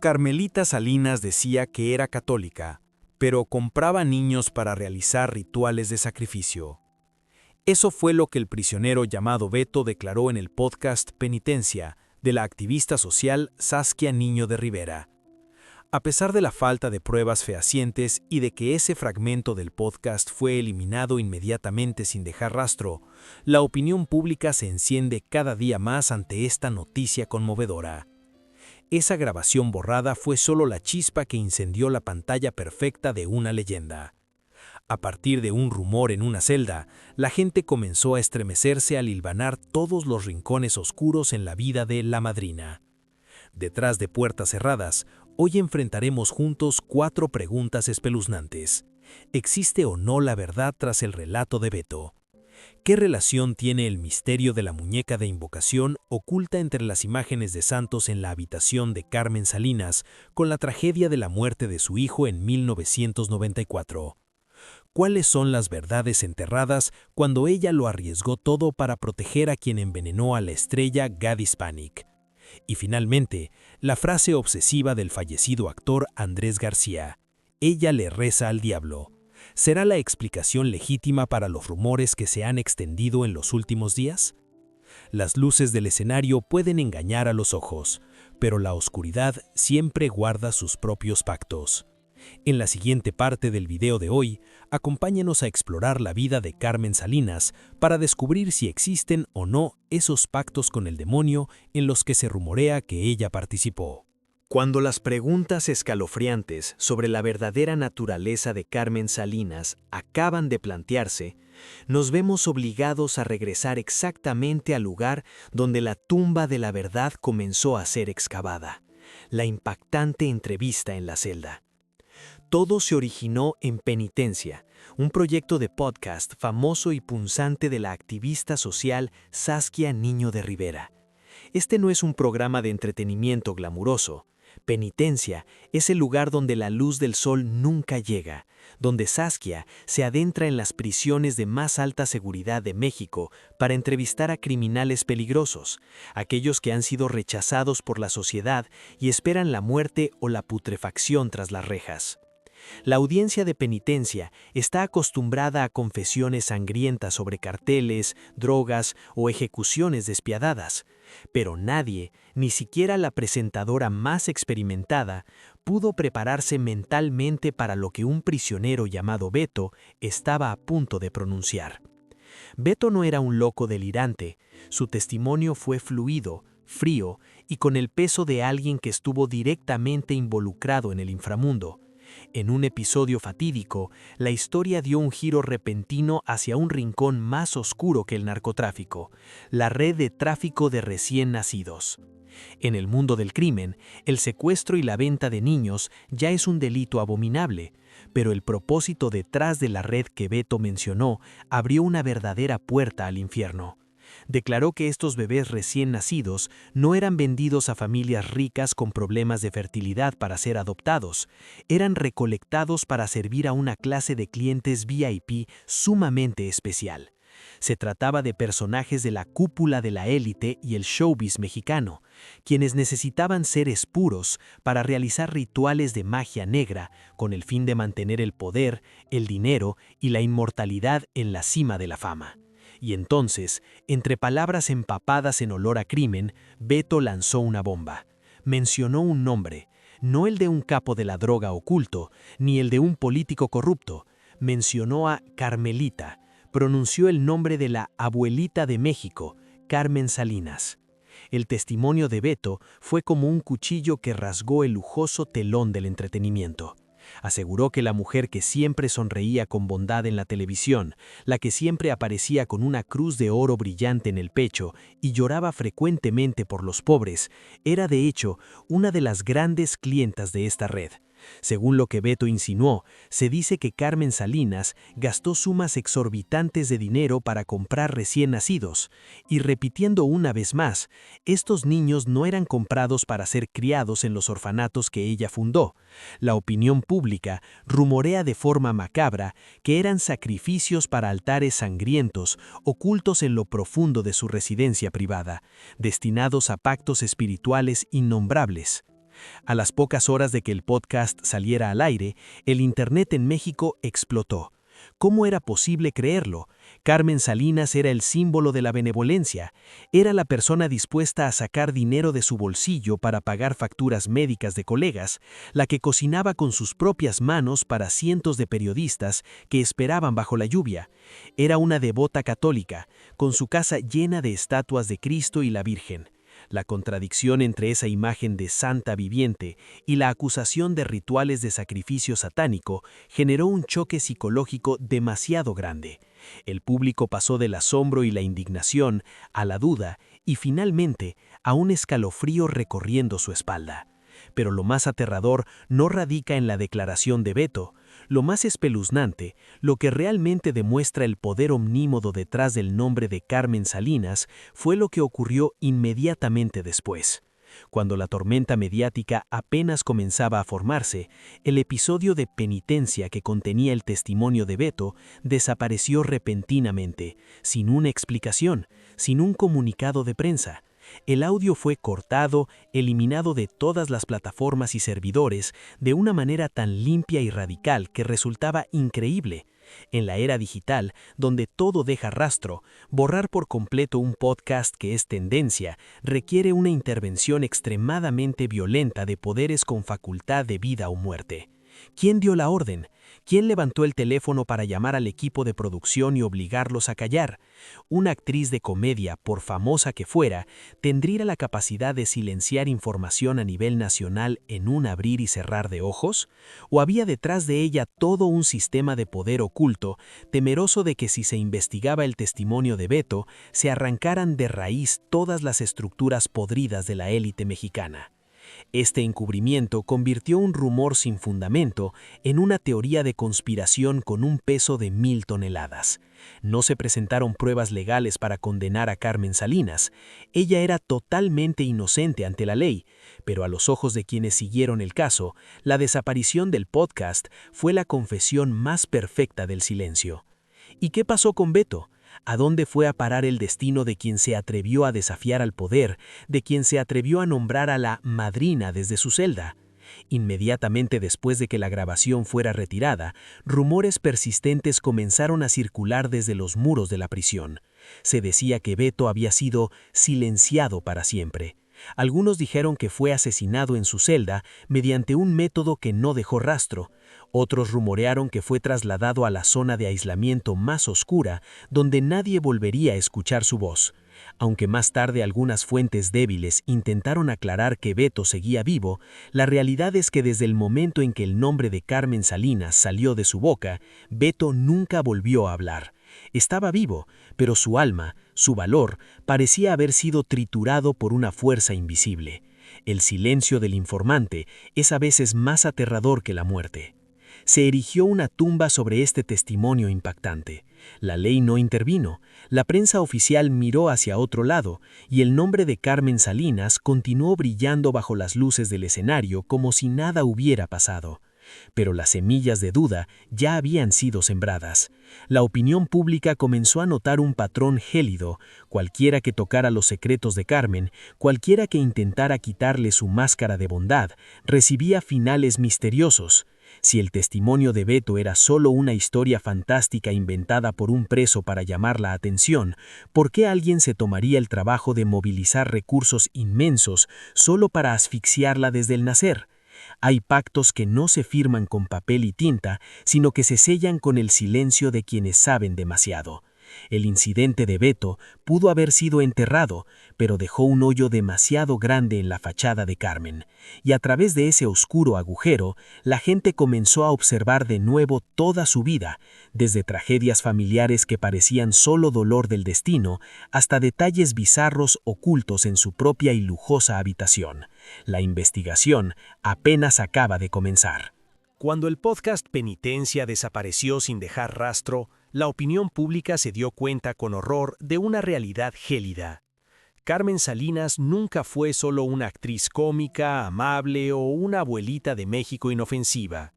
Carmelita Salinas decía que era católica, pero compraba niños para realizar rituales de sacrificio. Eso fue lo que el prisionero llamado Beto declaró en el podcast Penitencia de la activista social Saskia Niño de Rivera. A pesar de la falta de pruebas fehacientes y de que ese fragmento del podcast fue eliminado inmediatamente sin dejar rastro, la opinión pública se enciende cada día más ante esta noticia conmovedora. Esa grabación borrada fue solo la chispa que incendió la pantalla perfecta de una leyenda. A partir de un rumor en una celda, la gente comenzó a estremecerse al hilvanar todos los rincones oscuros en la vida de la madrina. Detrás de puertas cerradas, hoy enfrentaremos juntos 4 preguntas espeluznantes. ¿Existe o no la verdad tras el relato de Beto? ¿Qué relación tiene el misterio de la muñeca de invocación oculta entre las imágenes de santos en la habitación de Carmen Salinas con la tragedia de la muerte de su hijo en 1994? ¿Cuáles son las verdades enterradas cuando ella lo arriesgó todo para proteger a quien envenenó a la estrella Gad Hispanic? Y finalmente, la frase obsesiva del fallecido actor Andrés García: ella le reza al diablo. ¿Será la explicación legítima para los rumores que se han extendido en los últimos días? Las luces del escenario pueden engañar a los ojos, pero la oscuridad siempre guarda sus propios pactos. En la siguiente parte del video de hoy, acompáñenos a explorar la vida de Carmen Salinas para descubrir si existen o no esos pactos con el demonio en los que se rumorea que ella participó. Cuando las preguntas escalofriantes sobre la verdadera naturaleza de Carmen Salinas acaban de plantearse, nos vemos obligados a regresar exactamente al lugar donde la tumba de la verdad comenzó a ser excavada: la impactante entrevista en la celda. Todo se originó en Penitencia, un proyecto de podcast famoso y punzante de la activista social Saskia Niño de Rivera. Este no es un programa de entretenimiento glamuroso. Penitencia es el lugar donde la luz del sol nunca llega, donde Saskia se adentra en las prisiones de más alta seguridad de México para entrevistar a criminales peligrosos, aquellos que han sido rechazados por la sociedad y esperan la muerte o la putrefacción tras las rejas. La audiencia de Penitencia está acostumbrada a confesiones sangrientas sobre carteles, drogas o ejecuciones despiadadas, pero nadie, ni siquiera la presentadora más experimentada, pudo prepararse mentalmente para lo que un prisionero llamado Beto estaba a punto de pronunciar. Beto no era un loco delirante, su testimonio fue fluido, frío y con el peso de alguien que estuvo directamente involucrado en el inframundo. En un episodio fatídico, la historia dio un giro repentino hacia un rincón más oscuro que el narcotráfico: la red de tráfico de recién nacidos. En el mundo del crimen, el secuestro y la venta de niños ya es un delito abominable, pero el propósito detrás de la red que Beto mencionó abrió una verdadera puerta al infierno. Declaró que estos bebés recién nacidos no eran vendidos a familias ricas con problemas de fertilidad para ser adoptados, eran recolectados para servir a una clase de clientes VIP sumamente especial. Se trataba de personajes de la cúpula de la élite y el showbiz mexicano, quienes necesitaban seres puros para realizar rituales de magia negra con el fin de mantener el poder, el dinero y la inmortalidad en la cima de la fama. Y entonces, entre palabras empapadas en olor a crimen, Beto lanzó una bomba. Mencionó un nombre, no el de un capo de la droga oculto, ni el de un político corrupto. Mencionó a Carmelita, pronunció el nombre de la abuelita de México, Carmen Salinas. El testimonio de Beto fue como un cuchillo que rasgó el lujoso telón del entretenimiento. Aseguró que la mujer que siempre sonreía con bondad en la televisión, la que siempre aparecía con una cruz de oro brillante en el pecho y lloraba frecuentemente por los pobres, era de hecho una de las grandes clientas de esta red. Según lo que Beto insinuó, se dice que Carmen Salinas gastó sumas exorbitantes de dinero para comprar recién nacidos, y repitiendo una vez más, estos niños no eran comprados para ser criados en los orfanatos que ella fundó. La opinión pública rumorea de forma macabra que eran sacrificios para altares sangrientos ocultos en lo profundo de su residencia privada, destinados a pactos espirituales innombrables. A las pocas horas de que el podcast saliera al aire, el Internet en México explotó. ¿Cómo era posible creerlo? Carmen Salinas era el símbolo de la benevolencia. Era la persona dispuesta a sacar dinero de su bolsillo para pagar facturas médicas de colegas, la que cocinaba con sus propias manos para cientos de periodistas que esperaban bajo la lluvia. Era una devota católica, con su casa llena de estatuas de Cristo y la Virgen. La contradicción entre esa imagen de santa viviente y la acusación de rituales de sacrificio satánico generó un choque psicológico demasiado grande. El público pasó del asombro y la indignación a la duda y finalmente a un escalofrío recorriendo su espalda. Pero lo más aterrador no radica en la declaración de Beto. Lo más espeluznante, lo que realmente demuestra el poder omnímodo detrás del nombre de Carmen Salinas, fue lo que ocurrió inmediatamente después. Cuando la tormenta mediática apenas comenzaba a formarse, el episodio de penitencia que contenía el testimonio de Beto desapareció repentinamente, sin una explicación, sin un comunicado de prensa. El audio fue cortado, eliminado de todas las plataformas y servidores de una manera tan limpia y radical que resultaba increíble. En la era digital, donde todo deja rastro, borrar por completo un podcast que es tendencia requiere una intervención extremadamente violenta de poderes con facultad de vida o muerte. ¿Quién dio la orden? ¿Quién levantó el teléfono para llamar al equipo de producción y obligarlos a callar? Una actriz de comedia, por famosa que fuera, ¿tendría la capacidad de silenciar información a nivel nacional en un abrir y cerrar de ojos? ¿O había detrás de ella todo un sistema de poder oculto, temeroso de que si se investigaba el testimonio de Beto, se arrancaran de raíz todas las estructuras podridas de la élite mexicana? Este encubrimiento convirtió un rumor sin fundamento en una teoría de conspiración con un peso de 1000 toneladas. No se presentaron pruebas legales para condenar a Carmen Salinas. Ella era totalmente inocente ante la ley, pero a los ojos de quienes siguieron el caso, la desaparición del podcast fue la confesión más perfecta del silencio. ¿Y qué pasó con Beto? ¿A dónde fue a parar el destino de quien se atrevió a desafiar al poder, de quien se atrevió a nombrar a la madrina desde su celda? Inmediatamente después de que la grabación fuera retirada, rumores persistentes comenzaron a circular desde los muros de la prisión. Se decía que Beto había sido silenciado para siempre. Algunos dijeron que fue asesinado en su celda mediante un método que no dejó rastro. Otros rumorearon que fue trasladado a la zona de aislamiento más oscura, donde nadie volvería a escuchar su voz. Aunque más tarde algunas fuentes débiles intentaron aclarar que Beto seguía vivo, la realidad es que desde el momento en que el nombre de Carmen Salinas salió de su boca, Beto nunca volvió a hablar. Estaba vivo, pero su alma, su valor, parecía haber sido triturado por una fuerza invisible. El silencio del informante es a veces más aterrador que la muerte. Se erigió una tumba sobre este testimonio impactante. La ley no intervino, la prensa oficial miró hacia otro lado, y el nombre de Carmen Salinas continuó brillando bajo las luces del escenario como si nada hubiera pasado. Pero las semillas de duda ya habían sido sembradas. La opinión pública comenzó a notar un patrón gélido. Cualquiera que tocara los secretos de Carmen, cualquiera que intentara quitarle su máscara de bondad, recibía finales misteriosos. Si el testimonio de Beto era solo una historia fantástica inventada por un preso para llamar la atención, ¿por qué alguien se tomaría el trabajo de movilizar recursos inmensos solo para asfixiarla desde el nacer? Hay pactos que no se firman con papel y tinta, sino que se sellan con el silencio de quienes saben demasiado. El incidente de Beto pudo haber sido enterrado, pero dejó un hoyo demasiado grande en la fachada de Carmen, y a través de ese oscuro agujero, la gente comenzó a observar de nuevo toda su vida, desde tragedias familiares que parecían solo dolor del destino, hasta detalles bizarros ocultos en su propia y lujosa habitación. La investigación apenas acaba de comenzar. Cuando el podcast Penitencia desapareció sin dejar rastro, la opinión pública se dio cuenta con horror de una realidad gélida. Carmen Salinas nunca fue solo una actriz cómica, amable o una abuelita de México inofensiva.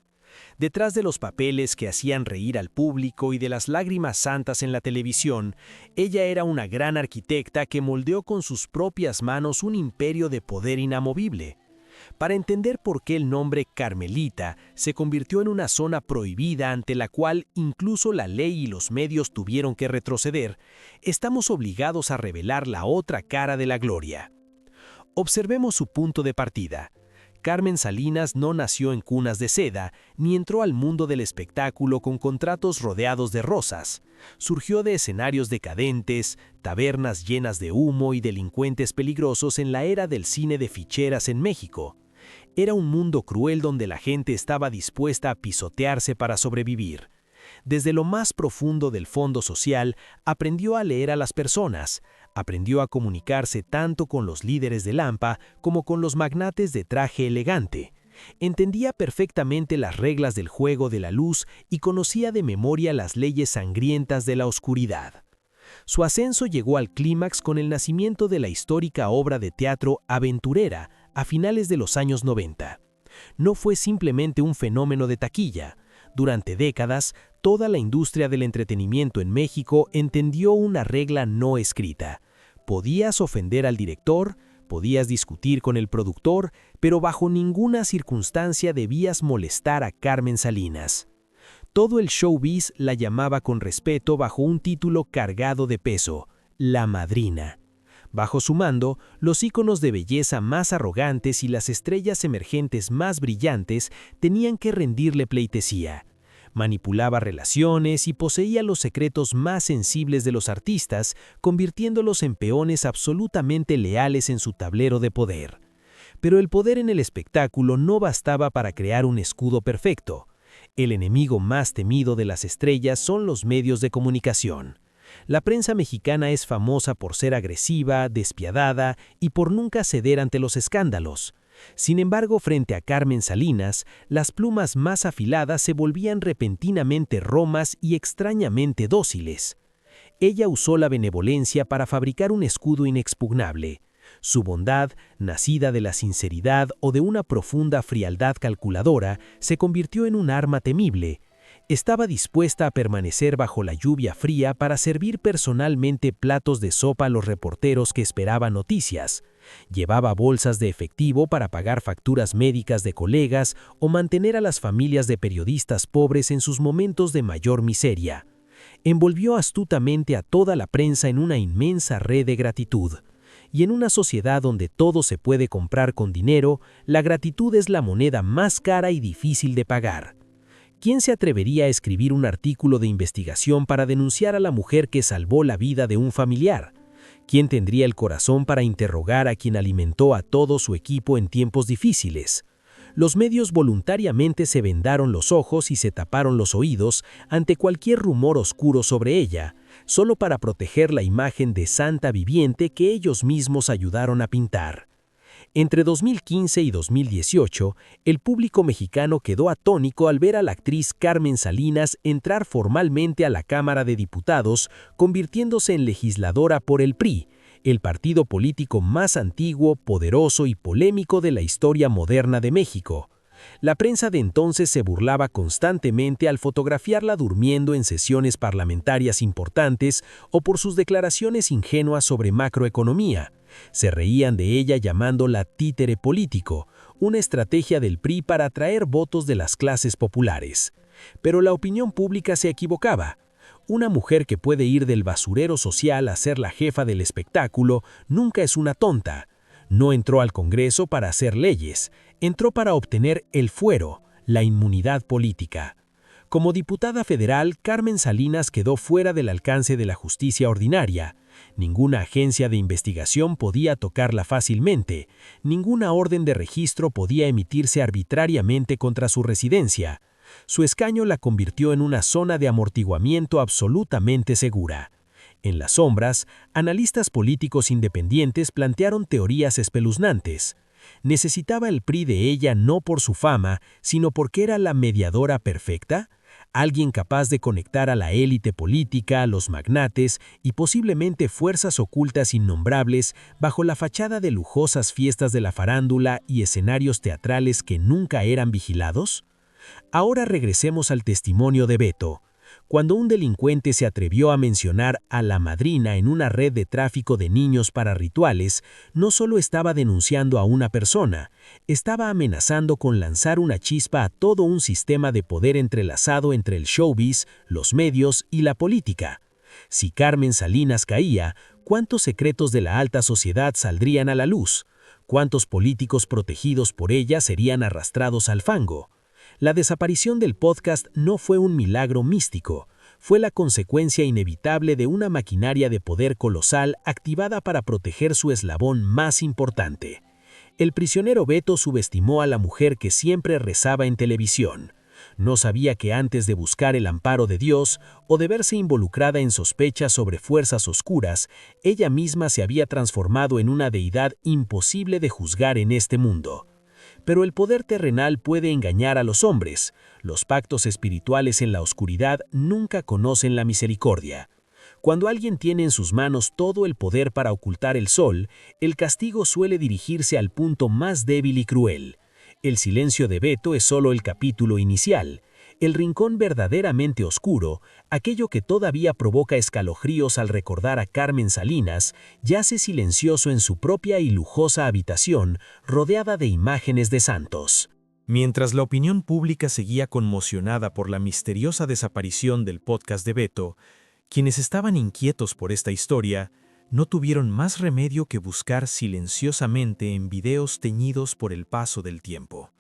Detrás de los papeles que hacían reír al público y de las lágrimas santas en la televisión, ella era una gran arquitecta que moldeó con sus propias manos un imperio de poder inamovible. Para entender por qué el nombre Carmelita se convirtió en una zona prohibida ante la cual incluso la ley y los medios tuvieron que retroceder, estamos obligados a revelar la otra cara de la gloria. Observemos su punto de partida. Carmen Salinas no nació en cunas de seda, ni entró al mundo del espectáculo con contratos rodeados de rosas. Surgió de escenarios decadentes, tabernas llenas de humo y delincuentes peligrosos en la era del cine de ficheras en México. Era un mundo cruel donde la gente estaba dispuesta a pisotearse para sobrevivir. Desde lo más profundo del fondo social, aprendió a leer a las personas, aprendió a comunicarse tanto con los líderes de Lampa como con los magnates de traje elegante. Entendía perfectamente las reglas del juego de la luz y conocía de memoria las leyes sangrientas de la oscuridad. Su ascenso llegó al clímax con el nacimiento de la histórica obra de teatro Aventurera a finales de los años 90. No fue simplemente un fenómeno de taquilla. Durante décadas, toda la industria del entretenimiento en México entendió una regla no escrita. Podías ofender al director, podías discutir con el productor, pero bajo ninguna circunstancia debías molestar a Carmen Salinas. Todo el showbiz la llamaba con respeto bajo un título cargado de peso, La Madrina. Bajo su mando, los íconos de belleza más arrogantes y las estrellas emergentes más brillantes tenían que rendirle pleitesía. Manipulaba relaciones y poseía los secretos más sensibles de los artistas, convirtiéndolos en peones absolutamente leales en su tablero de poder. Pero el poder en el espectáculo no bastaba para crear un escudo perfecto. El enemigo más temido de las estrellas son los medios de comunicación. La prensa mexicana es famosa por ser agresiva, despiadada y por nunca ceder ante los escándalos. Sin embargo, frente a Carmen Salinas, las plumas más afiladas se volvían repentinamente romas y extrañamente dóciles. Ella usó la benevolencia para fabricar un escudo inexpugnable. Su bondad, nacida de la sinceridad o de una profunda frialdad calculadora, se convirtió en un arma temible. Estaba dispuesta a permanecer bajo la lluvia fría para servir personalmente platos de sopa a los reporteros que esperaban noticias. Llevaba bolsas de efectivo para pagar facturas médicas de colegas o mantener a las familias de periodistas pobres en sus momentos de mayor miseria. Envolvió astutamente a toda la prensa en una inmensa red de gratitud. Y en una sociedad donde todo se puede comprar con dinero, la gratitud es la moneda más cara y difícil de pagar. ¿Quién se atrevería a escribir un artículo de investigación para denunciar a la mujer que salvó la vida de un familiar? ¿Quién tendría el corazón para interrogar a quien alimentó a todo su equipo en tiempos difíciles? Los medios voluntariamente se vendaron los ojos y se taparon los oídos ante cualquier rumor oscuro sobre ella, solo para proteger la imagen de santa viviente que ellos mismos ayudaron a pintar. Entre 2015 y 2018, el público mexicano quedó atónito al ver a la actriz Carmen Salinas entrar formalmente a la Cámara de Diputados, convirtiéndose en legisladora por el PRI, el partido político más antiguo, poderoso y polémico de la historia moderna de México. La prensa de entonces se burlaba constantemente al fotografiarla durmiendo en sesiones parlamentarias importantes o por sus declaraciones ingenuas sobre macroeconomía. Se reían de ella llamándola títere político, una estrategia del PRI para atraer votos de las clases populares. Pero la opinión pública se equivocaba. Una mujer que puede ir del basurero social a ser la jefa del espectáculo nunca es una tonta. No entró al Congreso para hacer leyes, entró para obtener el fuero, la inmunidad política. Como diputada federal, Carmen Salinas quedó fuera del alcance de la justicia ordinaria. Ninguna agencia de investigación podía tocarla fácilmente, ninguna orden de registro podía emitirse arbitrariamente contra su residencia. Su escaño la convirtió en una zona de amortiguamiento absolutamente segura. En las sombras, analistas políticos independientes plantearon teorías espeluznantes. ¿Necesitaba el PRI de ella no por su fama, sino porque era la mediadora perfecta? ¿Alguien capaz de conectar a la élite política, a los magnates y posiblemente fuerzas ocultas innombrables bajo la fachada de lujosas fiestas de la farándula y escenarios teatrales que nunca eran vigilados? Ahora regresemos al testimonio de Beto. Cuando un delincuente se atrevió a mencionar a la madrina en una red de tráfico de niños para rituales, no solo estaba denunciando a una persona, estaba amenazando con lanzar una chispa a todo un sistema de poder entrelazado entre el showbiz, los medios y la política. Si Carmen Salinas caía, ¿cuántos secretos de la alta sociedad saldrían a la luz? ¿Cuántos políticos protegidos por ella serían arrastrados al fango? La desaparición del podcast no fue un milagro místico, fue la consecuencia inevitable de una maquinaria de poder colosal activada para proteger su eslabón más importante. El prisionero Beto subestimó a la mujer que siempre rezaba en televisión. No sabía que antes de buscar el amparo de Dios o de verse involucrada en sospechas sobre fuerzas oscuras, ella misma se había transformado en una deidad imposible de juzgar en este mundo. Pero el poder terrenal puede engañar a los hombres. Los pactos espirituales en la oscuridad nunca conocen la misericordia. Cuando alguien tiene en sus manos todo el poder para ocultar el sol, el castigo suele dirigirse al punto más débil y cruel. El silencio de Beto es solo el capítulo inicial. El rincón verdaderamente oscuro, aquello que todavía provoca escalofríos al recordar a Carmen Salinas, yace silencioso en su propia y lujosa habitación, rodeada de imágenes de santos. Mientras la opinión pública seguía conmocionada por la misteriosa desaparición del podcast de Beto, quienes estaban inquietos por esta historia no tuvieron más remedio que buscar silenciosamente en videos teñidos por el paso del tiempo.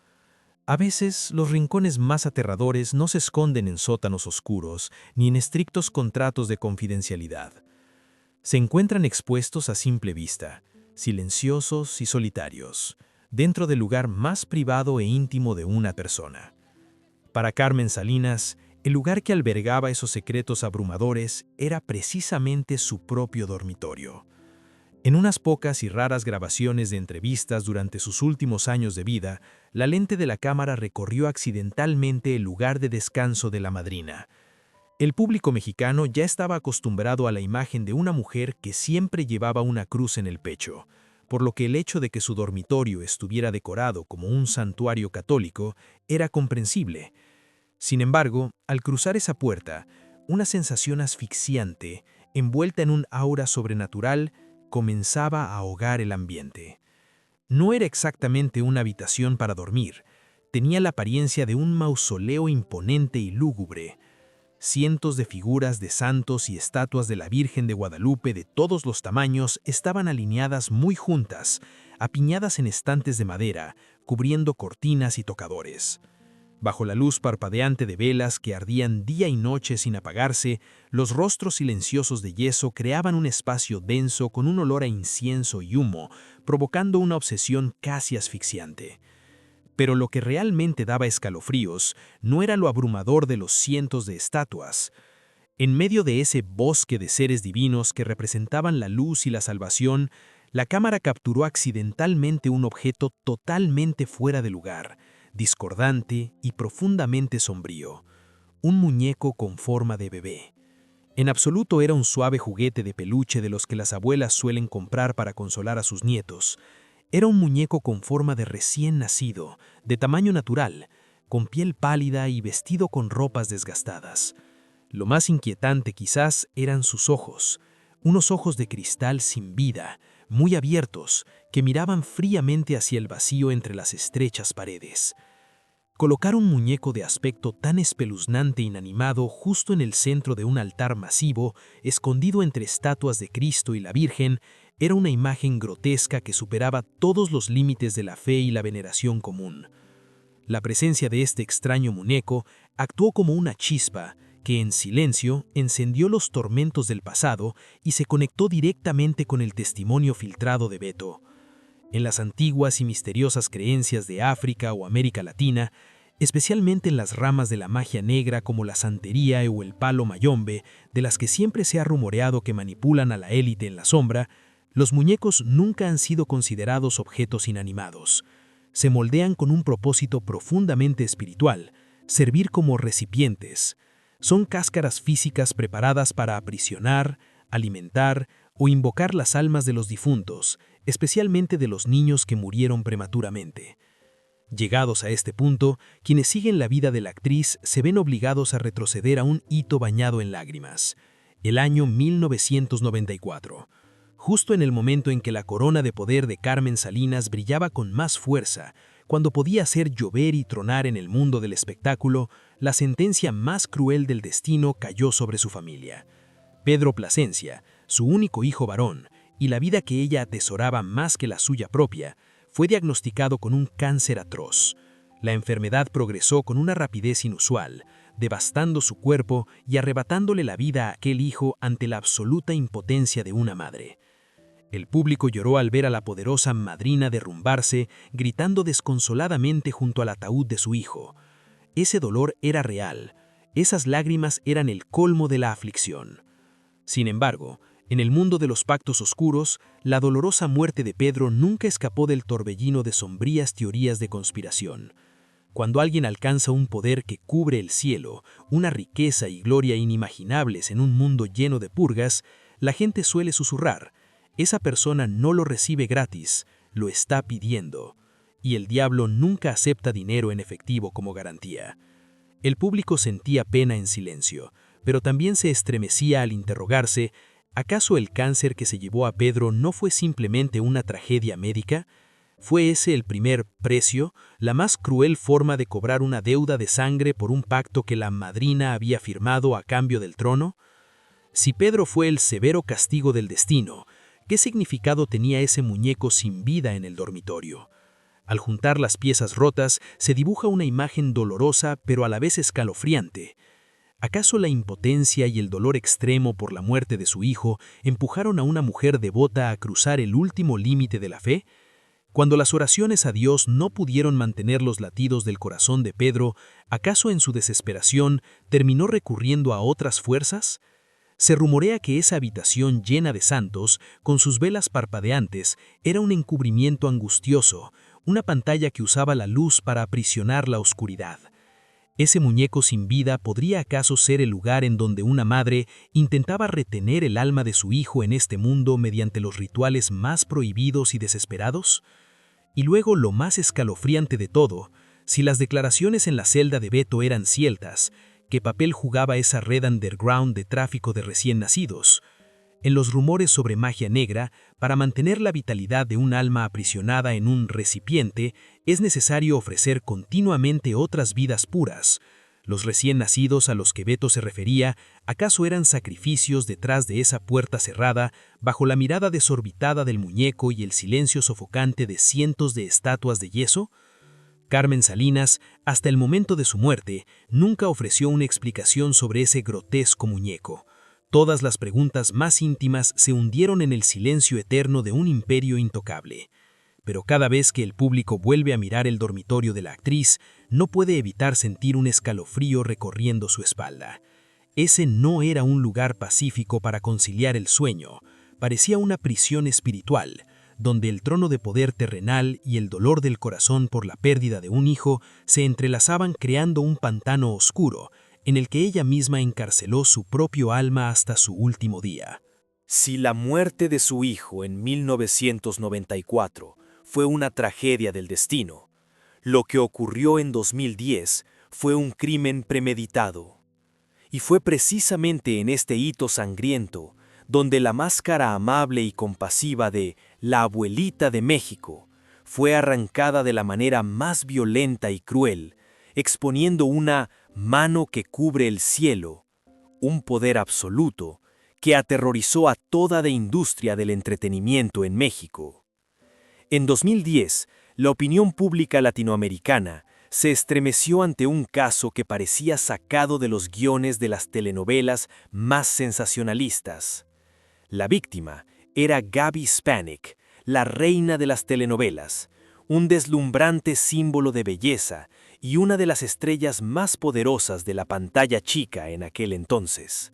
A veces, los rincones más aterradores no se esconden en sótanos oscuros ni en estrictos contratos de confidencialidad. Se encuentran expuestos a simple vista, silenciosos y solitarios, dentro del lugar más privado e íntimo de una persona. Para Carmen Salinas, el lugar que albergaba esos secretos abrumadores era precisamente su propio dormitorio. En unas pocas y raras grabaciones de entrevistas durante sus últimos años de vida, la lente de la cámara recorrió accidentalmente el lugar de descanso de la madrina. El público mexicano ya estaba acostumbrado a la imagen de una mujer que siempre llevaba una cruz en el pecho, por lo que el hecho de que su dormitorio estuviera decorado como un santuario católico era comprensible. Sin embargo, al cruzar esa puerta, una sensación asfixiante, envuelta en un aura sobrenatural, comenzaba a ahogar el ambiente. No era exactamente una habitación para dormir, tenía la apariencia de un mausoleo imponente y lúgubre. Cientos de figuras de santos y estatuas de la Virgen de Guadalupe de todos los tamaños estaban alineadas muy juntas, apiñadas en estantes de madera, cubriendo cortinas y tocadores. Bajo la luz parpadeante de velas que ardían día y noche sin apagarse, los rostros silenciosos de yeso creaban un espacio denso con un olor a incienso y humo, provocando una obsesión casi asfixiante. Pero lo que realmente daba escalofríos no era lo abrumador de los cientos de estatuas. En medio de ese bosque de seres divinos que representaban la luz y la salvación, la cámara capturó accidentalmente un objeto totalmente fuera de lugar, discordante y profundamente sombrío, un muñeco con forma de bebé. En absoluto era un suave juguete de peluche de los que las abuelas suelen comprar para consolar a sus nietos. Era un muñeco con forma de recién nacido, de tamaño natural, con piel pálida y vestido con ropas desgastadas. Lo más inquietante quizás eran sus ojos, unos ojos de cristal sin vida, muy abiertos, que miraban fríamente hacia el vacío entre las estrechas paredes. Colocar un muñeco de aspecto tan espeluznante e inanimado justo en el centro de un altar masivo, escondido entre estatuas de Cristo y la Virgen, era una imagen grotesca que superaba todos los límites de la fe y la veneración común. La presencia de este extraño muñeco actuó como una chispa que en silencio encendió los tormentos del pasado y se conectó directamente con el testimonio filtrado de Beto. En las antiguas y misteriosas creencias de África o América Latina, especialmente en las ramas de la magia negra como la santería o el palo mayombe, de las que siempre se ha rumoreado que manipulan a la élite en la sombra, los muñecos nunca han sido considerados objetos inanimados. Se moldean con un propósito profundamente espiritual, servir como recipientes. Son cáscaras físicas preparadas para aprisionar, alimentar o invocar las almas de los difuntos, especialmente de los niños que murieron prematuramente. Llegados a este punto, quienes siguen la vida de la actriz se ven obligados a retroceder a un hito bañado en lágrimas, el año 1994, justo en el momento en que la corona de poder de Carmen Salinas brillaba con más fuerza. Cuando podía hacer llover y tronar en el mundo del espectáculo, la sentencia más cruel del destino cayó sobre su familia. Pedro Plasencia, su único hijo varón, y la vida que ella atesoraba más que la suya propia, fue diagnosticado con un cáncer atroz. La enfermedad progresó con una rapidez inusual, devastando su cuerpo y arrebatándole la vida a aquel hijo ante la absoluta impotencia de una madre. El público lloró al ver a la poderosa madrina derrumbarse, gritando desconsoladamente junto al ataúd de su hijo. Ese dolor era real, esas lágrimas eran el colmo de la aflicción. Sin embargo, en el mundo de los pactos oscuros, la dolorosa muerte de Pedro nunca escapó del torbellino de sombrías teorías de conspiración. Cuando alguien alcanza un poder que cubre el cielo, una riqueza y gloria inimaginables en un mundo lleno de purgas, la gente suele susurrar: esa persona no lo recibe gratis, lo está pidiendo. Y el diablo nunca acepta dinero en efectivo como garantía. El público sentía pena en silencio, pero también se estremecía al interrogarse: ¿acaso el cáncer que se llevó a Pedro no fue simplemente una tragedia médica? ¿Fue ese el primer precio, la más cruel forma de cobrar una deuda de sangre por un pacto que la madrina había firmado a cambio del trono? Si Pedro fue el severo castigo del destino, ¿qué significado tenía ese muñeco sin vida en el dormitorio? Al juntar las piezas rotas, se dibuja una imagen dolorosa pero a la vez escalofriante. ¿Acaso la impotencia y el dolor extremo por la muerte de su hijo empujaron a una mujer devota a cruzar el último límite de la fe? Cuando las oraciones a Dios no pudieron mantener los latidos del corazón de Pedro, ¿acaso en su desesperación terminó recurriendo a otras fuerzas? Se rumorea que esa habitación llena de santos, con sus velas parpadeantes, era un encubrimiento angustioso, una pantalla que usaba la luz para aprisionar la oscuridad. ¿Ese muñeco sin vida podría acaso ser el lugar en donde una madre intentaba retener el alma de su hijo en este mundo mediante los rituales más prohibidos y desesperados? Y luego, lo más escalofriante de todo, si las declaraciones en la celda de Beto eran ciertas, ¿qué papel jugaba esa red underground de tráfico de recién nacidos? En los rumores sobre magia negra, para mantener la vitalidad de un alma aprisionada en un recipiente, es necesario ofrecer continuamente otras vidas puras. Los recién nacidos a los que Beto se refería, ¿acaso eran sacrificios detrás de esa puerta cerrada, bajo la mirada desorbitada del muñeco y el silencio sofocante de cientos de estatuas de yeso? Carmen Salinas, hasta el momento de su muerte, nunca ofreció una explicación sobre ese grotesco muñeco. Todas las preguntas más íntimas se hundieron en el silencio eterno de un imperio intocable. Pero cada vez que el público vuelve a mirar el dormitorio de la actriz, no puede evitar sentir un escalofrío recorriendo su espalda. Ese no era un lugar pacífico para conciliar el sueño, parecía una prisión espiritual, donde el trono de poder terrenal y el dolor del corazón por la pérdida de un hijo se entrelazaban creando un pantano oscuro, en el que ella misma encarceló su propio alma hasta su último día. Si la muerte de su hijo en 1994 fue una tragedia del destino, lo que ocurrió en 2010 fue un crimen premeditado. Y fue precisamente en este hito sangriento donde la máscara amable y compasiva de la abuelita de México fue arrancada de la manera más violenta y cruel, exponiendo una mano que cubre el cielo, un poder absoluto que aterrorizó a toda la industria del entretenimiento en México. En 2010, la opinión pública latinoamericana se estremeció ante un caso que parecía sacado de los guiones de las telenovelas más sensacionalistas. La víctima era Gaby Spanik, la reina de las telenovelas, un deslumbrante símbolo de belleza y una de las estrellas más poderosas de la pantalla chica en aquel entonces.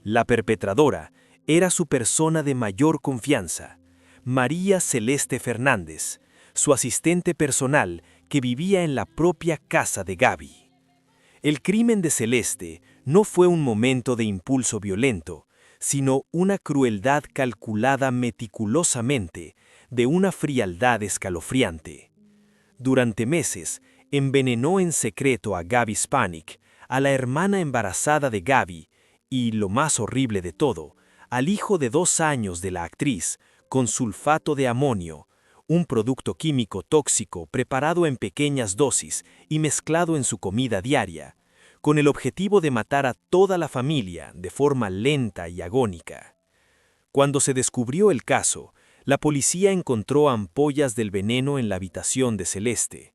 La perpetradora era su persona de mayor confianza, María Celeste Fernández, su asistente personal que vivía en la propia casa de Gaby. El crimen de Celeste no fue un momento de impulso violento, sino una crueldad calculada meticulosamente, de una frialdad escalofriante. Durante meses, envenenó en secreto a Gaby Spanik, a la hermana embarazada de Gaby, y, lo más horrible de todo, al hijo de 2 años de la actriz, con sulfato de amonio, un producto químico tóxico preparado en pequeñas dosis y mezclado en su comida diaria, con el objetivo de matar a toda la familia de forma lenta y agónica. Cuando se descubrió el caso, la policía encontró ampollas del veneno en la habitación de Celeste.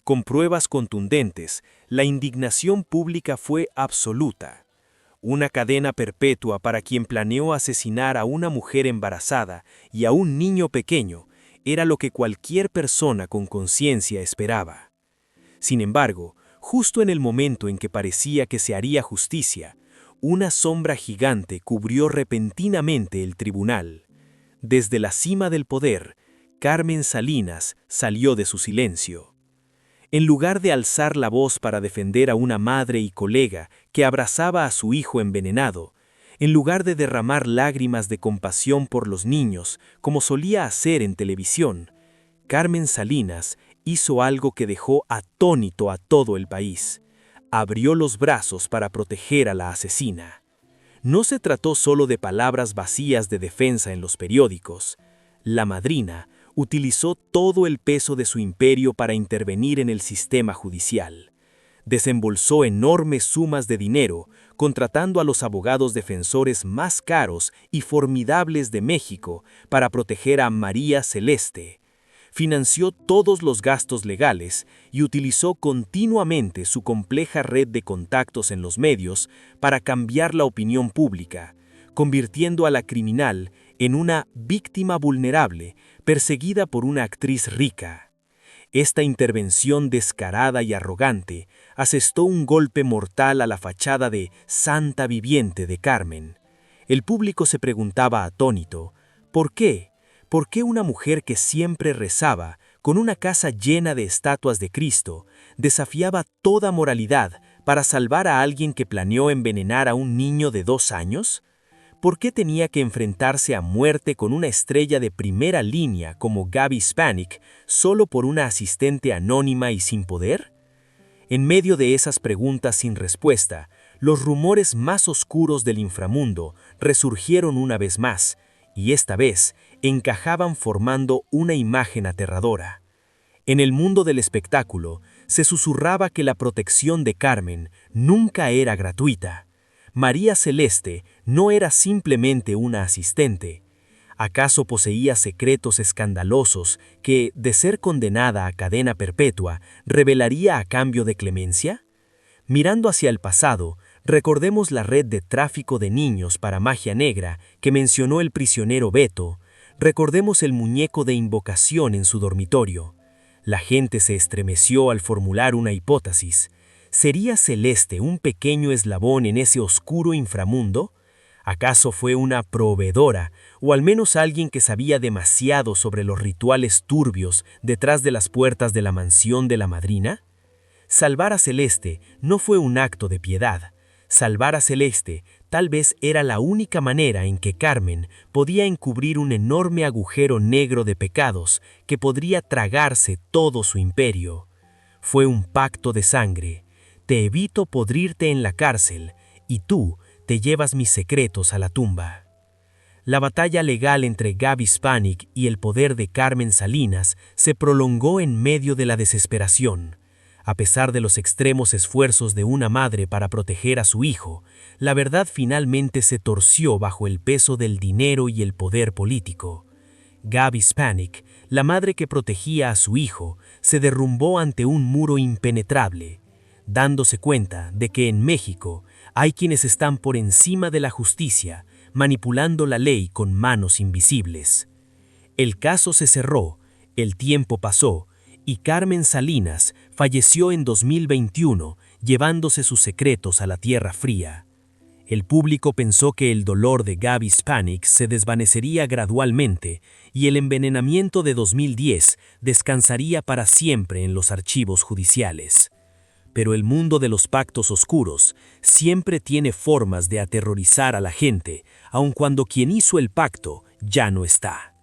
Con pruebas contundentes, la indignación pública fue absoluta. Una cadena perpetua para quien planeó asesinar a una mujer embarazada y a un niño pequeño era lo que cualquier persona con conciencia esperaba. Sin embargo, justo en el momento en que parecía que se haría justicia, una sombra gigante cubrió repentinamente el tribunal. Desde la cima del poder, Carmen Salinas salió de su silencio. En lugar de alzar la voz para defender a una madre y colega que abrazaba a su hijo envenenado, en lugar de derramar lágrimas de compasión por los niños, como solía hacer en televisión, Carmen Salinas hizo algo que dejó atónito a todo el país. Abrió los brazos para proteger a la asesina. No se trató solo de palabras vacías de defensa en los periódicos. La madrina utilizó todo el peso de su imperio para intervenir en el sistema judicial. Desembolsó enormes sumas de dinero, contratando a los abogados defensores más caros y formidables de México para proteger a María Celeste. Financió todos los gastos legales y utilizó continuamente su compleja red de contactos en los medios para cambiar la opinión pública, convirtiendo a la criminal en una víctima vulnerable, perseguida por una actriz rica. Esta intervención descarada y arrogante asestó un golpe mortal a la fachada de santa viviente de Carmen. El público se preguntaba atónito, ¿por qué? ¿Por qué una mujer que siempre rezaba, con una casa llena de estatuas de Cristo, desafiaba toda moralidad para salvar a alguien que planeó envenenar a un niño de 2 años? ¿Por qué tenía que enfrentarse a muerte con una estrella de primera línea como Gaby Spanik solo por una asistente anónima y sin poder? En medio de esas preguntas sin respuesta, los rumores más oscuros del inframundo resurgieron una vez más, y esta vez encajaban formando una imagen aterradora. En el mundo del espectáculo, se susurraba que la protección de Carmen nunca era gratuita. María Celeste no era simplemente una asistente. ¿Acaso poseía secretos escandalosos que, de ser condenada a cadena perpetua, revelaría a cambio de clemencia? Mirando hacia el pasado, recordemos la red de tráfico de niños para magia negra que mencionó el prisionero Beto. Recordemos el muñeco de invocación en su dormitorio. La gente se estremeció al formular una hipótesis. ¿Sería Celeste un pequeño eslabón en ese oscuro inframundo? ¿Acaso fue una proveedora, o al menos alguien que sabía demasiado sobre los rituales turbios detrás de las puertas de la mansión de la madrina? Salvar a Celeste no fue un acto de piedad. Salvar a Celeste tal vez era la única manera en que Carmen podía encubrir un enorme agujero negro de pecados que podría tragarse todo su imperio. Fue un pacto de sangre. Te evito podrirte en la cárcel, y tú te llevas mis secretos a la tumba. La batalla legal entre Gaby Spanik y el poder de Carmen Salinas se prolongó en medio de la desesperación. A pesar de los extremos esfuerzos de una madre para proteger a su hijo, la verdad finalmente se torció bajo el peso del dinero y el poder político. Gaby Spanik, la madre que protegía a su hijo, se derrumbó ante un muro impenetrable, dándose cuenta de que en México hay quienes están por encima de la justicia, manipulando la ley con manos invisibles. El caso se cerró, el tiempo pasó, y Carmen Salinas falleció en 2021, llevándose sus secretos a la tierra fría. El público pensó que el dolor de Gaby Spanik se desvanecería gradualmente y el envenenamiento de 2010 descansaría para siempre en los archivos judiciales. Pero el mundo de los pactos oscuros siempre tiene formas de aterrorizar a la gente, aun cuando quien hizo el pacto ya no está.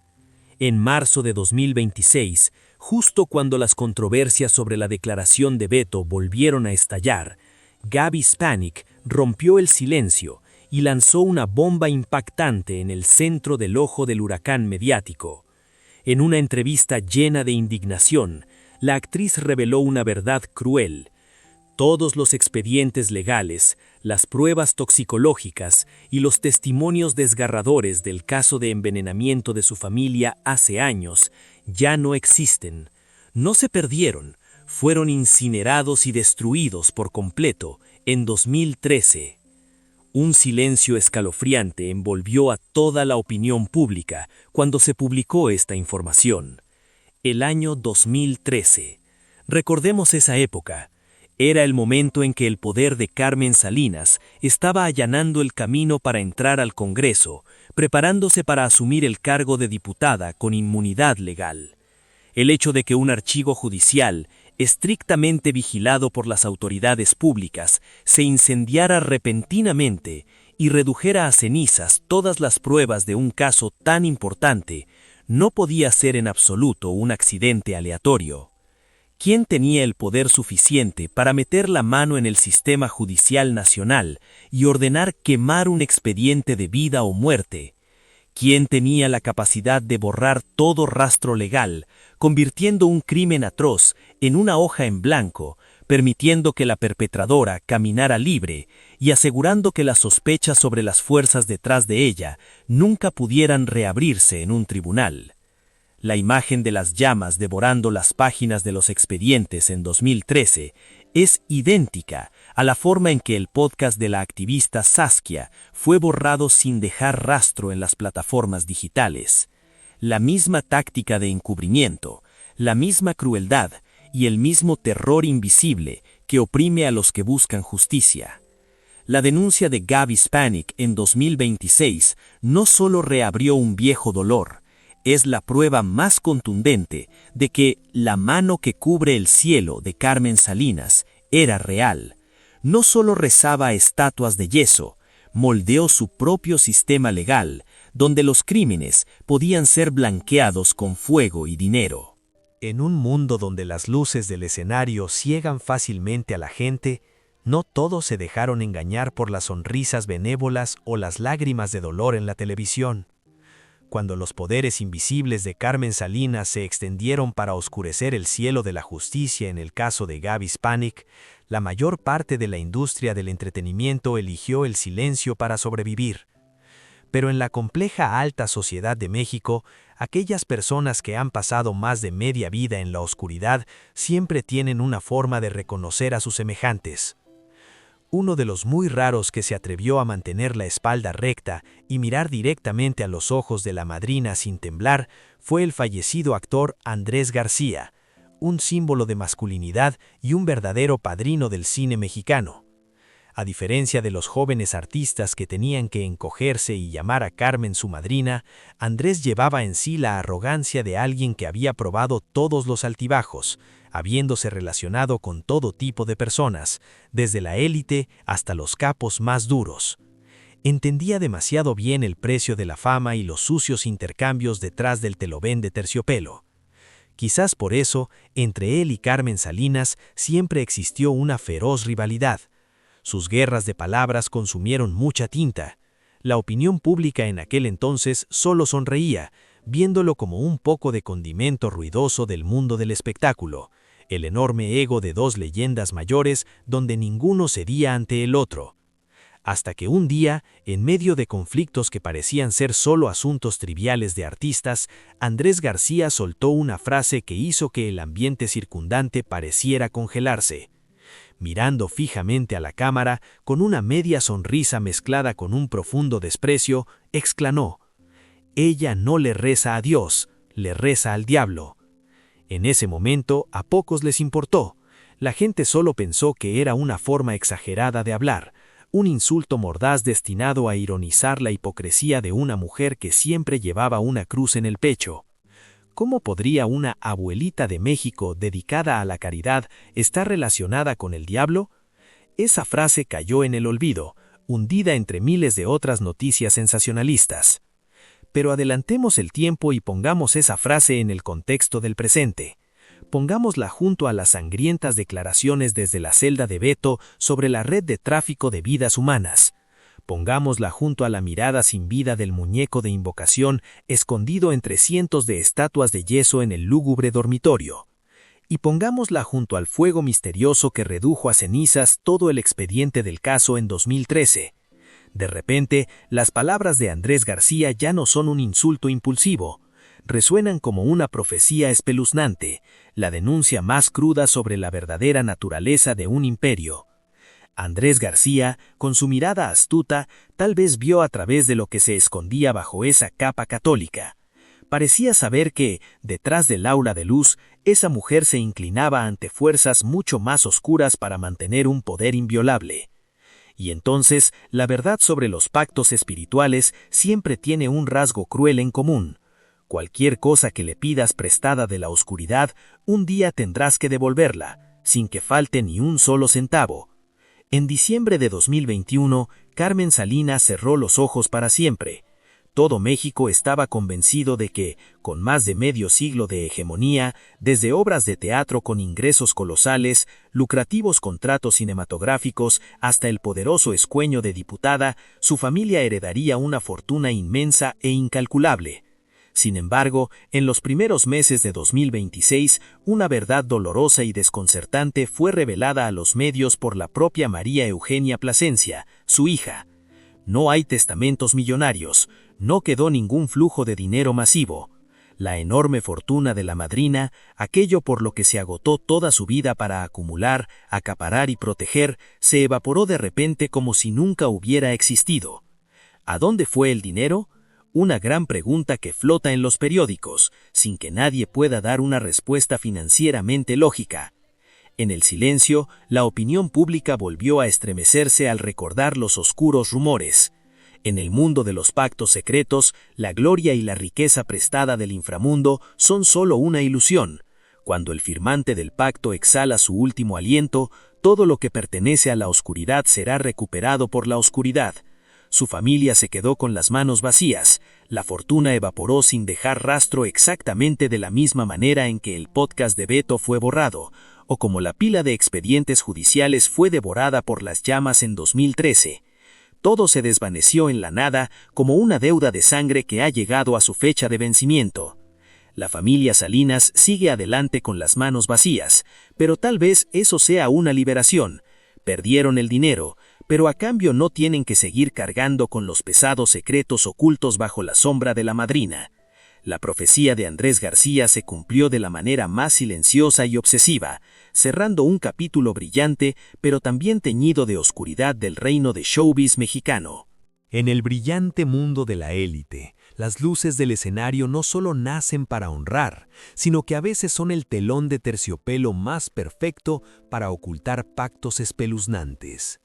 En marzo de 2026, Justo cuando las controversias sobre la declaración de Beto volvieron a estallar, Gaby Spanik rompió el silencio y lanzó una bomba impactante en el centro del ojo del huracán mediático. En una entrevista llena de indignación, la actriz reveló una verdad cruel. Todos los expedientes legales, las pruebas toxicológicas y los testimonios desgarradores del caso de envenenamiento de su familia hace años ya no existen. No se perdieron, fueron incinerados y destruidos por completo en 2013. Un silencio escalofriante envolvió a toda la opinión pública cuando se publicó esta información. El año 2013. Recordemos esa época. Era el momento en que el poder de Carmen Salinas estaba allanando el camino para entrar al Congreso, preparándose para asumir el cargo de diputada con inmunidad legal. El hecho de que un archivo judicial, estrictamente vigilado por las autoridades públicas, se incendiara repentinamente y redujera a cenizas todas las pruebas de un caso tan importante, no podía ser en absoluto un accidente aleatorio. ¿Quién tenía el poder suficiente para meter la mano en el sistema judicial nacional y ordenar quemar un expediente de vida o muerte? ¿Quién tenía la capacidad de borrar todo rastro legal, convirtiendo un crimen atroz en una hoja en blanco, permitiendo que la perpetradora caminara libre y asegurando que las sospechas sobre las fuerzas detrás de ella nunca pudieran reabrirse en un tribunal? La imagen de las llamas devorando las páginas de los expedientes en 2013 es idéntica a la forma en que el podcast de la activista Saskia fue borrado sin dejar rastro en las plataformas digitales. La misma táctica de encubrimiento, la misma crueldad y el mismo terror invisible que oprime a los que buscan justicia. La denuncia de Gaby Spanik en 2026 no solo reabrió un viejo dolor, es la prueba más contundente de que la mano que cubre el cielo de Carmen Salinas era real. No solo rezaba estatuas de yeso, moldeó su propio sistema legal, donde los crímenes podían ser blanqueados con fuego y dinero. En un mundo donde las luces del escenario ciegan fácilmente a la gente, no todos se dejaron engañar por las sonrisas benévolas o las lágrimas de dolor en la televisión. Cuando los poderes invisibles de Carmen Salinas se extendieron para oscurecer el cielo de la justicia en el caso de Gaby Spanik, la mayor parte de la industria del entretenimiento eligió el silencio para sobrevivir. Pero en la compleja alta sociedad de México, aquellas personas que han pasado más de media vida en la oscuridad siempre tienen una forma de reconocer a sus semejantes. Uno de los muy raros que se atrevió a mantener la espalda recta y mirar directamente a los ojos de la madrina sin temblar fue el fallecido actor Andrés García, un símbolo de masculinidad y un verdadero padrino del cine mexicano. A diferencia de los jóvenes artistas que tenían que encogerse y llamar a Carmen su madrina, Andrés llevaba en sí la arrogancia de alguien que había probado todos los altibajos, habiéndose relacionado con todo tipo de personas, desde la élite hasta los capos más duros. Entendía demasiado bien el precio de la fama y los sucios intercambios detrás del telovén de terciopelo. Quizás por eso, entre él y Carmen Salinas siempre existió una feroz rivalidad. Sus guerras de palabras consumieron mucha tinta. La opinión pública en aquel entonces solo sonreía, viéndolo como un poco de condimento ruidoso del mundo del espectáculo, el enorme ego de dos leyendas mayores donde ninguno cedía ante el otro. Hasta que un día, en medio de conflictos que parecían ser solo asuntos triviales de artistas, Andrés García soltó una frase que hizo que el ambiente circundante pareciera congelarse. Mirando fijamente a la cámara, con una media sonrisa mezclada con un profundo desprecio, exclamó: «Ella no le reza a Dios, le reza al diablo». En ese momento, a pocos les importó. La gente solo pensó que era una forma exagerada de hablar, un insulto mordaz destinado a ironizar la hipocresía de una mujer que siempre llevaba una cruz en el pecho. ¿Cómo podría una abuelita de México dedicada a la caridad estar relacionada con el diablo? Esa frase cayó en el olvido, hundida entre miles de otras noticias sensacionalistas. Pero adelantemos el tiempo y pongamos esa frase en el contexto del presente. Pongámosla junto a las sangrientas declaraciones desde la celda de Beto sobre la red de tráfico de vidas humanas. Pongámosla junto a la mirada sin vida del muñeco de invocación escondido entre cientos de estatuas de yeso en el lúgubre dormitorio. Y pongámosla junto al fuego misterioso que redujo a cenizas todo el expediente del caso en 2013. De repente, las palabras de Andrés García ya no son un insulto impulsivo. Resuenan como una profecía espeluznante, la denuncia más cruda sobre la verdadera naturaleza de un imperio. Andrés García, con su mirada astuta, tal vez vio a través de lo que se escondía bajo esa capa católica. Parecía saber que, detrás del aura de luz, esa mujer se inclinaba ante fuerzas mucho más oscuras para mantener un poder inviolable. Y entonces, la verdad sobre los pactos espirituales siempre tiene un rasgo cruel en común. Cualquier cosa que le pidas prestada de la oscuridad, un día tendrás que devolverla, sin que falte ni un solo centavo. En diciembre de 2021, Carmen Salinas cerró los ojos para siempre. Todo México estaba convencido de que, con más de medio siglo de hegemonía, desde obras de teatro con ingresos colosales, lucrativos contratos cinematográficos, hasta el poderoso escueño de diputada, su familia heredaría una fortuna inmensa e incalculable. Sin embargo, en los primeros meses de 2026, una verdad dolorosa y desconcertante fue revelada a los medios por la propia María Eugenia Plasencia, su hija. No hay testamentos millonarios, no quedó ningún flujo de dinero masivo. La enorme fortuna de la madrina, aquello por lo que se agotó toda su vida para acumular, acaparar y proteger, se evaporó de repente como si nunca hubiera existido. ¿A dónde fue el dinero? Una gran pregunta que flota en los periódicos, sin que nadie pueda dar una respuesta financieramente lógica. En el silencio, la opinión pública volvió a estremecerse al recordar los oscuros rumores. En el mundo de los pactos secretos, la gloria y la riqueza prestada del inframundo son solo una ilusión. Cuando el firmante del pacto exhala su último aliento, todo lo que pertenece a la oscuridad será recuperado por la oscuridad. Su familia se quedó con las manos vacías, la fortuna evaporó sin dejar rastro exactamente de la misma manera en que el podcast de Beto fue borrado, o como la pila de expedientes judiciales fue devorada por las llamas en 2013. Todo se desvaneció en la nada como una deuda de sangre que ha llegado a su fecha de vencimiento. La familia Salinas sigue adelante con las manos vacías, pero tal vez eso sea una liberación. Perdieron el dinero, pero a cambio no tienen que seguir cargando con los pesados secretos ocultos bajo la sombra de la madrina. La profecía de Andrés García se cumplió de la manera más silenciosa y obsesiva, cerrando un capítulo brillante, pero también teñido de oscuridad del reino de showbiz mexicano. En el brillante mundo de la élite, las luces del escenario no solo nacen para honrar, sino que a veces son el telón de terciopelo más perfecto para ocultar pactos espeluznantes.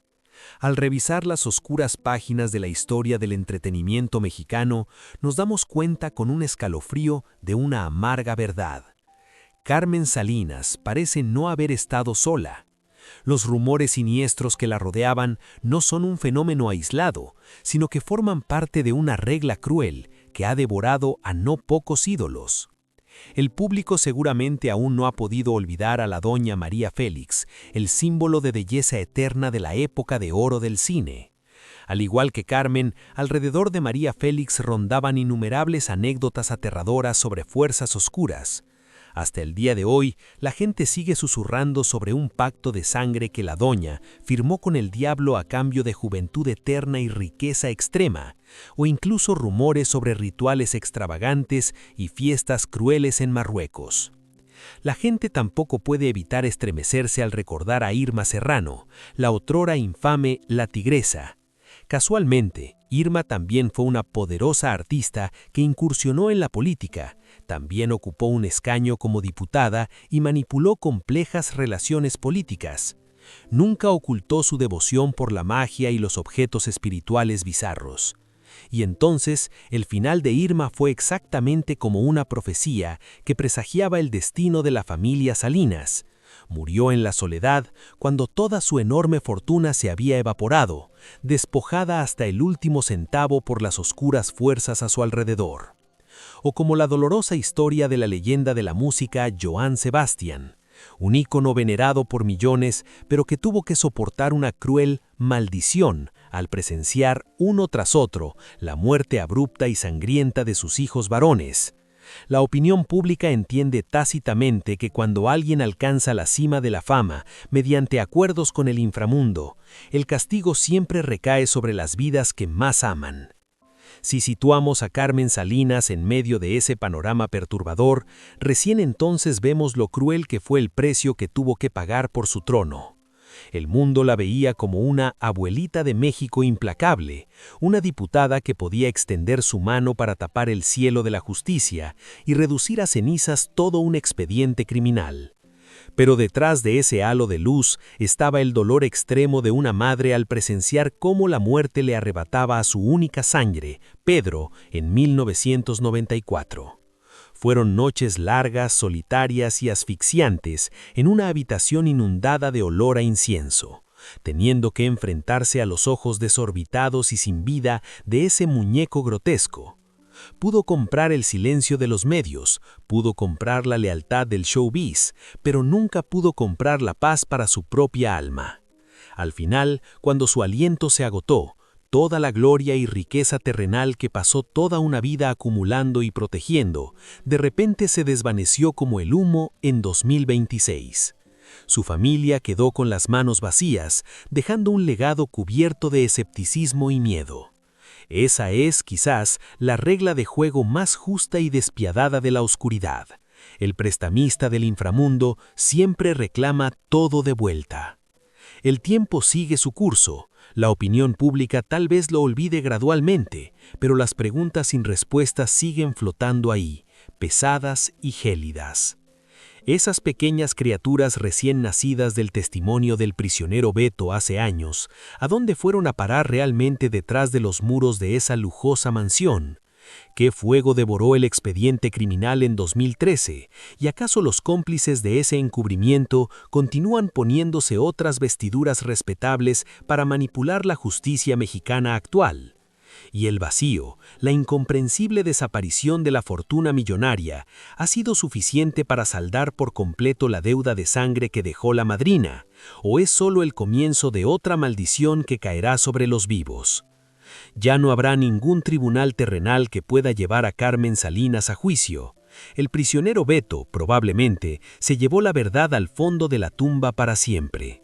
Al revisar las oscuras páginas de la historia del entretenimiento mexicano, nos damos cuenta con un escalofrío de una amarga verdad. Carmen Salinas parece no haber estado sola. Los rumores siniestros que la rodeaban no son un fenómeno aislado, sino que forman parte de una regla cruel que ha devorado a no pocos ídolos. El público seguramente aún no ha podido olvidar a la doña María Félix, el símbolo de belleza eterna de la época de oro del cine. Al igual que Carmen, alrededor de María Félix rondaban innumerables anécdotas aterradoras sobre fuerzas oscuras. Hasta el día de hoy, la gente sigue susurrando sobre un pacto de sangre que la doña firmó con el diablo a cambio de juventud eterna y riqueza extrema, o incluso rumores sobre rituales extravagantes y fiestas crueles en Marruecos. La gente tampoco puede evitar estremecerse al recordar a Irma Serrano, la otrora infame La Tigresa. Casualmente, Irma también fue una poderosa artista que incursionó en la política, también ocupó un escaño como diputada y manipuló complejas relaciones políticas. Nunca ocultó su devoción por la magia y los objetos espirituales bizarros. Y entonces, el final de Irma fue exactamente como una profecía que presagiaba el destino de la familia Salinas. Murió en la soledad cuando toda su enorme fortuna se había evaporado, despojada hasta el último centavo por las oscuras fuerzas a su alrededor. o como la dolorosa historia de la leyenda de la música Johann Sebastian, un ícono venerado por millones, pero que tuvo que soportar una cruel maldición al presenciar uno tras otro la muerte abrupta y sangrienta de sus hijos varones. La opinión pública entiende tácitamente que cuando alguien alcanza la cima de la fama mediante acuerdos con el inframundo, el castigo siempre recae sobre las vidas que más aman. Si situamos a Carmen Salinas en medio de ese panorama perturbador, recién entonces vemos lo cruel que fue el precio que tuvo que pagar por su trono. El mundo la veía como una abuelita de México implacable, una diputada que podía extender su mano para tapar el cielo de la justicia y reducir a cenizas todo un expediente criminal. Pero detrás de ese halo de luz estaba el dolor extremo de una madre al presenciar cómo la muerte le arrebataba a su única sangre, Pedro, en 1994. Fueron noches largas, solitarias y asfixiantes en una habitación inundada de olor a incienso, teniendo que enfrentarse a los ojos desorbitados y sin vida de ese muñeco grotesco. Pudo comprar el silencio de los medios, pudo comprar la lealtad del showbiz, pero nunca pudo comprar la paz para su propia alma. Al final, cuando su aliento se agotó, toda la gloria y riqueza terrenal que pasó toda una vida acumulando y protegiendo, de repente se desvaneció como el humo en 2026. Su familia quedó con las manos vacías, dejando un legado cubierto de escepticismo y miedo. Esa es, quizás, la regla de juego más justa y despiadada de la oscuridad. El prestamista del inframundo siempre reclama todo de vuelta. El tiempo sigue su curso. La opinión pública tal vez lo olvide gradualmente, pero las preguntas sin respuesta siguen flotando ahí, pesadas y gélidas. Esas pequeñas criaturas recién nacidas del testimonio del prisionero Beto hace años, ¿a dónde fueron a parar realmente detrás de los muros de esa lujosa mansión? ¿Qué fuego devoró el expediente criminal en 2013? ¿Y acaso los cómplices de ese encubrimiento continúan poniéndose otras vestiduras respetables para manipular la justicia mexicana actual? Y el vacío, la incomprensible desaparición de la fortuna millonaria, ¿ha sido suficiente para saldar por completo la deuda de sangre que dejó la madrina? ¿O es solo el comienzo de otra maldición que caerá sobre los vivos? Ya no habrá ningún tribunal terrenal que pueda llevar a Carmen Salinas a juicio. El prisionero Beto, probablemente, se llevó la verdad al fondo de la tumba para siempre.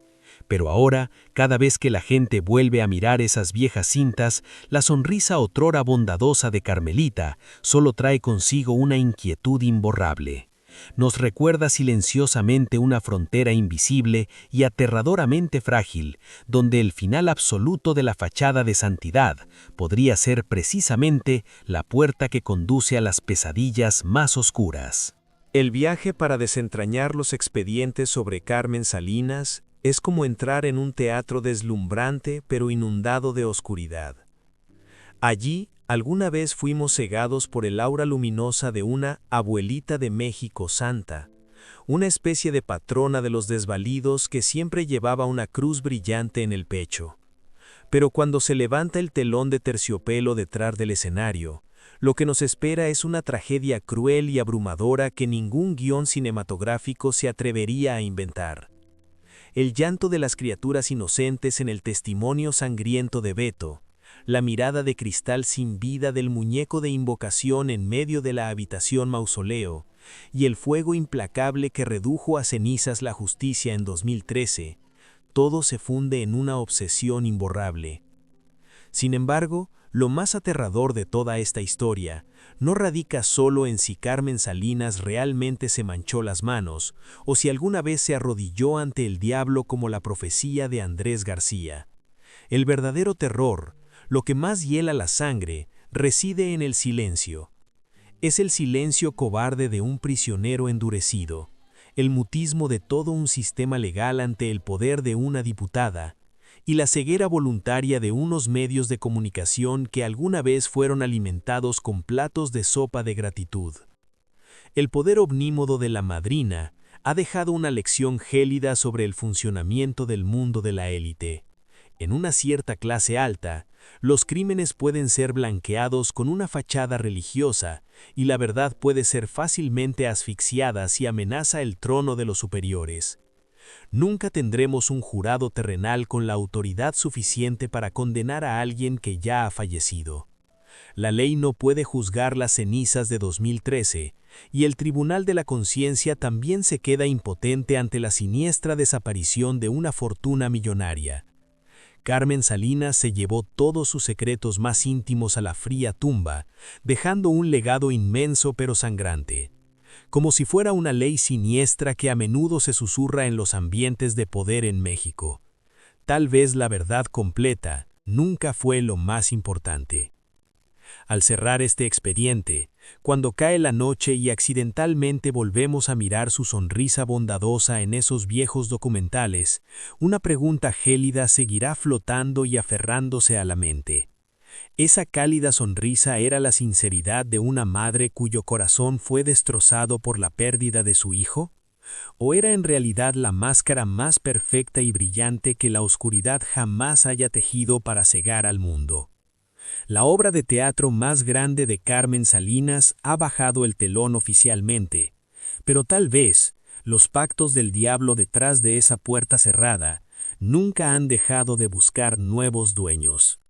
Pero ahora, cada vez que la gente vuelve a mirar esas viejas cintas, la sonrisa otrora bondadosa de Carmelita solo trae consigo una inquietud imborrable. Nos recuerda silenciosamente una frontera invisible y aterradoramente frágil, donde el final absoluto de la fachada de santidad podría ser precisamente la puerta que conduce a las pesadillas más oscuras. El viaje para desentrañar los expedientes sobre Carmen Salinas es como entrar en un teatro deslumbrante pero inundado de oscuridad. Allí, alguna vez fuimos cegados por el aura luminosa de una abuelita de México santa, una especie de patrona de los desvalidos que siempre llevaba una cruz brillante en el pecho. Pero cuando se levanta el telón de terciopelo detrás del escenario, lo que nos espera es una tragedia cruel y abrumadora que ningún guión cinematográfico se atrevería a inventar. El llanto de las criaturas inocentes en el testimonio sangriento de Beto, la mirada de cristal sin vida del muñeco de invocación en medio de la habitación mausoleo, y el fuego implacable que redujo a cenizas la justicia en 2013, todo se funde en una obsesión imborrable. Sin embargo, lo más aterrador de toda esta historia no radica solo en si Carmen Salinas realmente se manchó las manos o si alguna vez se arrodilló ante el diablo como la profecía de Andrés García. El verdadero terror, lo que más hiela la sangre, reside en el silencio. Es el silencio cobarde de un prisionero endurecido, el mutismo de todo un sistema legal ante el poder de una diputada, y la ceguera voluntaria de unos medios de comunicación que alguna vez fueron alimentados con platos de sopa de gratitud. El poder omnímodo de la madrina ha dejado una lección gélida sobre el funcionamiento del mundo de la élite. En una cierta clase alta, los crímenes pueden ser blanqueados con una fachada religiosa y la verdad puede ser fácilmente asfixiada si amenaza el trono de los superiores. Nunca tendremos un jurado terrenal con la autoridad suficiente para condenar a alguien que ya ha fallecido. La ley no puede juzgar las cenizas de 2013, y el Tribunal de la Conciencia también se queda impotente ante la siniestra desaparición de una fortuna millonaria. Carmen Salinas se llevó todos sus secretos más íntimos a la fría tumba, dejando un legado inmenso pero sangrante. Como si fuera una ley siniestra que a menudo se susurra en los ambientes de poder en México. Tal vez la verdad completa nunca fue lo más importante. Al cerrar este expediente, cuando cae la noche y accidentalmente volvemos a mirar su sonrisa bondadosa en esos viejos documentales, una pregunta gélida seguirá flotando y aferrándose a la mente. ¿Esa cálida sonrisa era la sinceridad de una madre cuyo corazón fue destrozado por la pérdida de su hijo? ¿O era en realidad la máscara más perfecta y brillante que la oscuridad jamás haya tejido para cegar al mundo? La obra de teatro más grande de Carmen Salinas ha bajado el telón oficialmente, pero tal vez los pactos del diablo detrás de esa puerta cerrada nunca han dejado de buscar nuevos dueños.